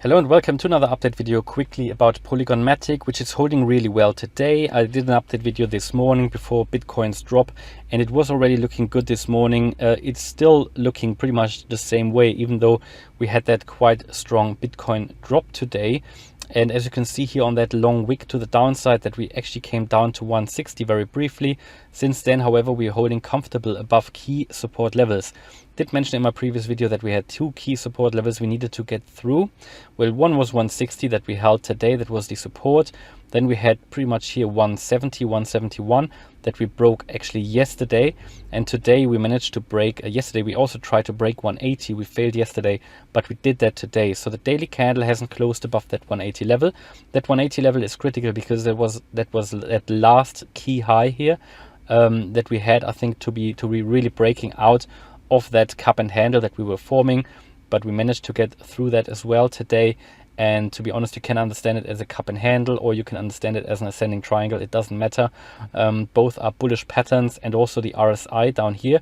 Hello and welcome to another update video quickly about Polygon MATIC, which is holding really well today. I did an update video this morning before Bitcoin's drop, and it was already looking good this morning. It's still looking pretty much the same way, even though we had that quite strong Bitcoin drop today. And as you can see here on that long wick to the downside, that we actually came down to 160 very briefly. Since then, however, we are holding comfortable above key support levels. Did mention in my previous video that we had two key support levels we needed to get through. Well, one was 160 that we held today, that was the support. Then we had pretty much here 170, 171 that we broke actually yesterday. And today we managed to break, yesterday we also tried to break 180. We failed yesterday, but we did that today. So the daily candle hasn't closed above that 180 level. That 180 level is critical because that was that last key high here that we had, I think, to be really breaking out of that cup and handle that we were forming. But we managed to get through that as well today. And to be honest, you can understand it as a cup and handle, or you can understand it as an ascending triangle. It doesn't matter. Both are bullish patterns, and also the RSI down here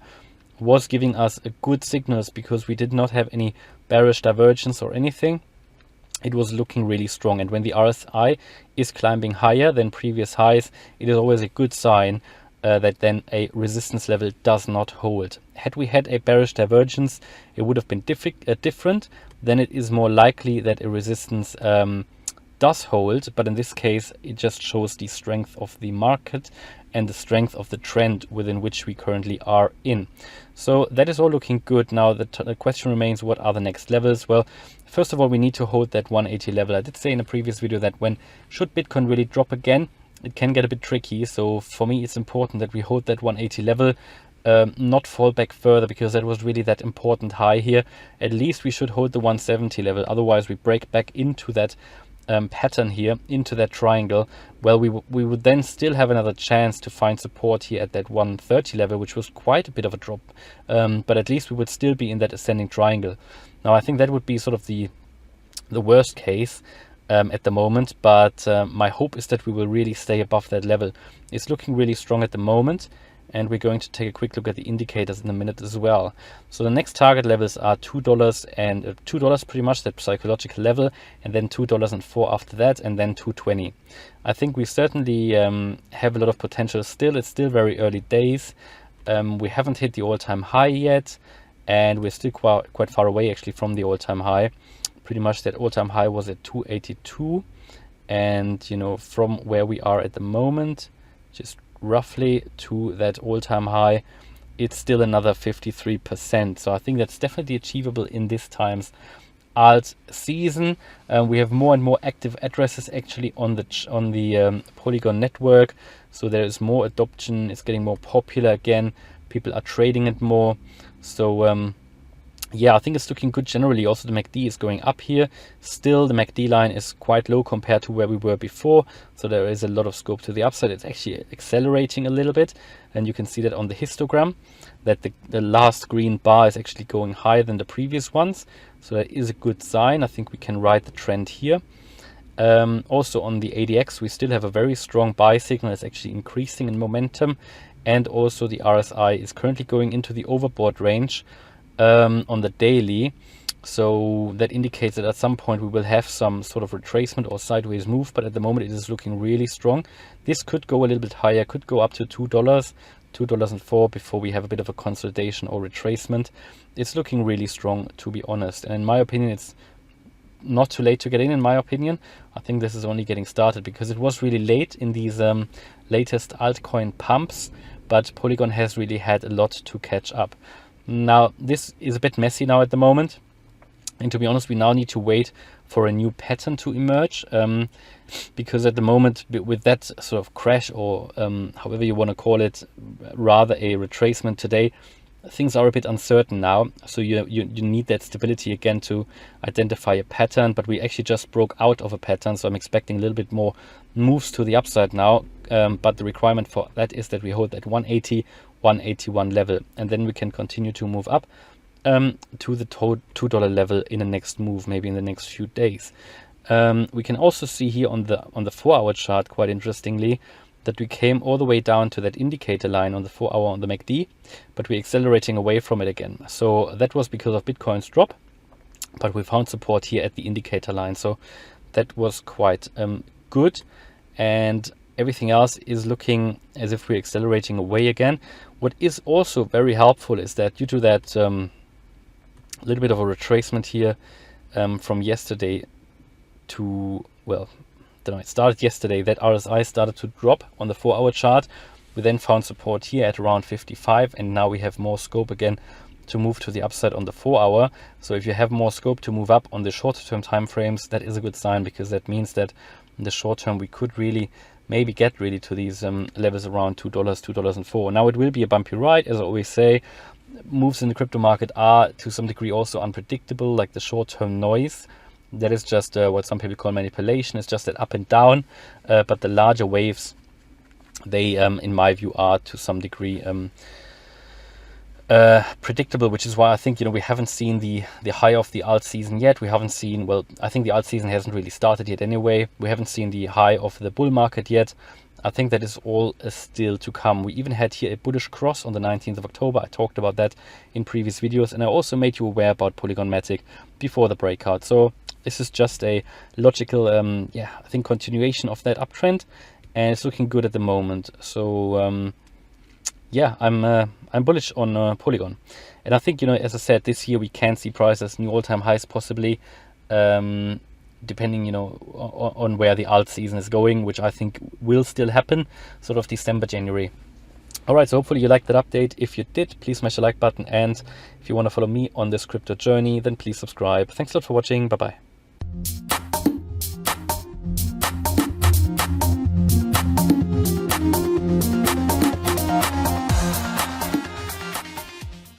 was giving us a good signals because we did not have any bearish divergence or anything. It was looking really strong, and when the RSI is climbing higher than previous highs, it is always a good sign that then a resistance level does not hold. Had we had a bearish divergence, it would have been different. Then it is more likely that a resistance does hold, but in this case it just shows the strength of the market and the strength of the trend within which we currently are in. So that is all looking good. Now the question remains, what are the next levels? Well, first of all, we need to hold that 180 level. I did say in a previous video that when should Bitcoin really drop again, it can get a bit tricky. So for me, it's important that we hold that 180 level, not fall back further, because that was really that important high here. At least we should hold the 170 level. Otherwise, we break back into that pattern here, into that triangle. Well, we would then still have another chance to find support here at that 130 level, which was quite a bit of a drop. But at least we would still be in that ascending triangle. Now, I think that would be sort of the worst case at the moment, but my hope is that we will really stay above that level. It's looking really strong at the moment, and we're going to take a quick look at the indicators in a minute as well. So the next target levels are $2 and $2 pretty much, that psychological level, and then $2.04 after that, and then 220. I think we certainly have a lot of potential still. It's still very early days. We haven't hit the all-time high yet, and we're still quite far away actually from the all-time high. Pretty much that all-time high was at 282, and you know, from where we are at the moment, just roughly to that all-time high, it's still another 53%. So I think that's definitely achievable in this times alt season. We have more and more active addresses actually on the Polygon network, so there is more adoption. It's getting more popular again. People are trading it more. So yeah, I think it's looking good generally. Also, the MACD is going up here. Still, the MACD line is quite low compared to where we were before. So there is a lot of scope to the upside. It's actually accelerating a little bit. And you can see that on the histogram, that the last green bar is actually going higher than the previous ones. So that is a good sign. I think we can ride the trend here. Also on the ADX, we still have a very strong buy signal. It's actually increasing in momentum. And also the RSI is currently going into the overbought range on the daily. So that indicates that at some point we will have some sort of retracement or sideways move, but at the moment it is looking really strong. This could go a little bit higher, could go up to $2.04 before we have a bit of a consolidation or retracement. It's looking really strong, to be honest, and in my opinion it's not too late to get in my opinion. I think this is only getting started because it was really late in these latest altcoin pumps, but Polygon has really had a lot to catch up. Now, this is a bit messy now at the moment, and to be honest, we now need to wait for a new pattern to emerge, because at the moment, with that sort of crash, or however you want to call it, rather a retracement today, things are a bit uncertain now. So you need that stability again to identify a pattern, but we actually just broke out of a pattern, so I'm expecting a little bit more moves to the upside now, but the requirement for that is that we hold that 180, 181 level, and then we can continue to move up to the $2 level in the next move, maybe in the next few days. We can also see here on the 4-hour chart, quite interestingly, that we came all the way down to that indicator line on the 4-hour on the MACD, but we're accelerating away from it again. So that was because of Bitcoin's drop. but we found support here at the indicator line, so that was quite good. And everything else is looking as if we're accelerating away again. What is also very helpful is that due to that little bit of a retracement here from yesterday to, well, don't know, it started yesterday, that RSI started to drop on the 4-hour chart. We then found support here at around 55, and now we have more scope again to move to the upside on the 4-hour. So if you have more scope to move up on the shorter term time frames, that is a good sign, because that means that in the short term we could really maybe get really to these levels around $2, $2.04. Now it will be a bumpy ride, as I always say. Moves in the crypto market are to some degree also unpredictable, like the short term noise. That is just what some people call manipulation. It's just that up and down, but the larger waves, they in my view are to some degree predictable, which is why I think, you know, we haven't seen the high of the alt season yet. We haven't seen, well, I think the alt season hasn't really started yet anyway. We haven't seen the high of the bull market yet. I think that is all still to come. We even had here a bullish cross on the 19th of October. I talked about that in previous videos, and I also made you aware about Polygon MATIC before the breakout. So this is just a logical, I think, continuation of that uptrend, and it's looking good at the moment. So yeah, I'm bullish on Polygon, and I think, you know, as I said, this year we can see prices new all-time highs possibly, depending, you know, on where the alt season is going, which I think will still happen, sort of December, January. All right, so hopefully you liked that update. If you did, please smash the like button, and if you want to follow me on this crypto journey, then please subscribe. Thanks a lot for watching. Bye bye.